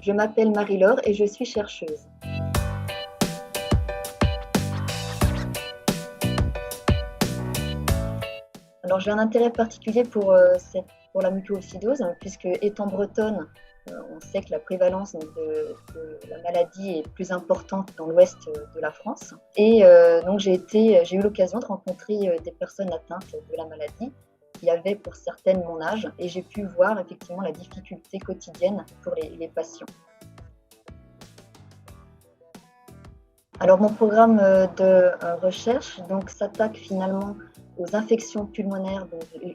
Je m'appelle Marie-Laure et je suis chercheuse. Alors j'ai un intérêt particulier pour la mucoviscidose, puisque étant bretonne, on sait que la prévalence de la maladie est plus importante dans l'ouest de la France. Et donc j'ai eu l'occasion de rencontrer des personnes atteintes de la maladie qui avaient pour certaines mon âge, et j'ai pu voir effectivement la difficulté quotidienne pour les patients. Alors mon programme de recherche s'attaque finalement aux infections pulmonaires,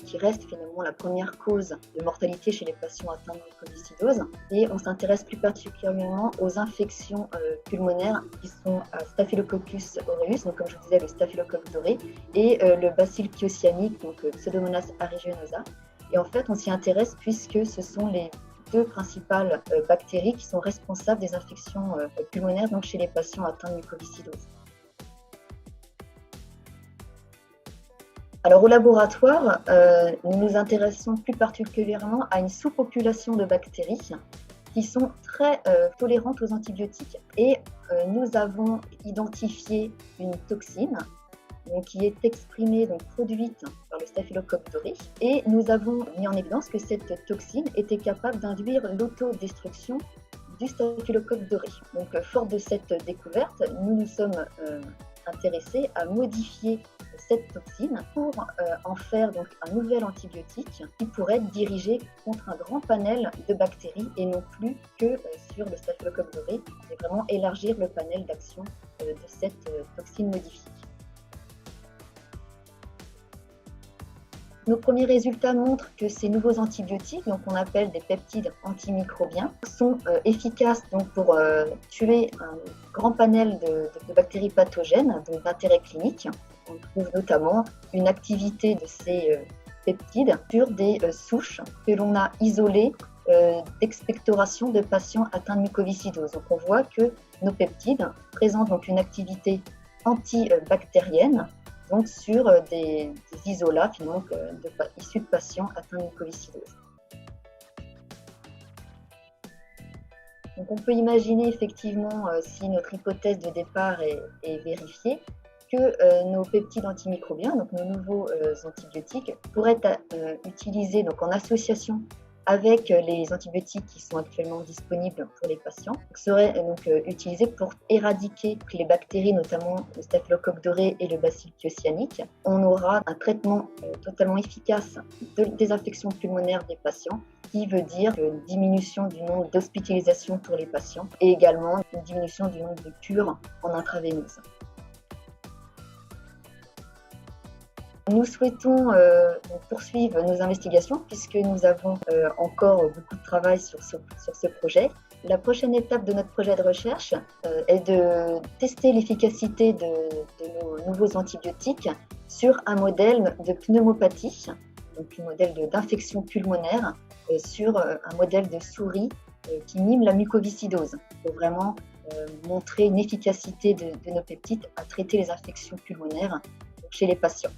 qui restent finalement la première cause de mortalité chez les patients atteints de mucoviscidose. Et on s'intéresse plus particulièrement aux infections pulmonaires qui sont à Staphylococcus aureus, donc comme je vous disais le staphylocoque doré, et le bacille thiocyanique, donc Pseudomonas aeruginosa. Et en fait, on s'y intéresse puisque ce sont les deux principales bactéries qui sont responsables des infections pulmonaires donc chez les patients atteints de mucoviscidose. Alors au laboratoire, nous nous intéressons plus particulièrement à une sous-population de bactéries qui sont très tolérantes aux antibiotiques. Et nous avons identifié une toxine qui est exprimée, produite par le staphylocoque doré. Et nous avons mis en évidence que cette toxine était capable d'induire l'autodestruction du staphylocoque doré. Donc, fort de cette découverte, nous nous sommes intéressés à modifier cette toxine pour en faire un nouvel antibiotique qui pourrait être dirigé contre un grand panel de bactéries et non plus que sur le staphylocoque doré, et vraiment élargir le panel d'action de cette toxine modifiée. Nos premiers résultats montrent que ces nouveaux antibiotiques, qu'on appelle des peptides antimicrobiens, sont efficaces pour tuer un grand panel de bactéries pathogènes d'intérêt clinique. On trouve notamment une activité de ces peptides sur des souches que l'on a isolées d'expectoration de patients atteints de mucoviscidose. Donc on voit que nos peptides présentent une activité antibactérienne sur des isolats finalement issus de patients atteints de mucoviscidose. Donc on peut imaginer effectivement, si notre hypothèse de départ est vérifiée, que nos peptides antimicrobiens, donc nos nouveaux antibiotiques, pourraient être utilisés en association avec les antibiotiques qui sont actuellement disponibles pour les patients, seraient utilisés pour éradiquer les bactéries, notamment le staphylocoque doré et le bacille thiocyanique. On aura un traitement totalement efficace des infections pulmonaires des patients, qui veut dire une diminution du nombre d'hospitalisations pour les patients et également une diminution du nombre de cures en intraveineuse. Nous souhaitons poursuivre nos investigations puisque nous avons encore beaucoup de travail sur ce projet. La prochaine étape de notre projet de recherche est de tester l'efficacité de nos nouveaux antibiotiques sur un modèle de pneumopathie, donc un modèle d'infection pulmonaire, sur un modèle de souris qui mime la mucoviscidose, pour vraiment montrer une efficacité de nos peptides à traiter les infections pulmonaires chez les patients.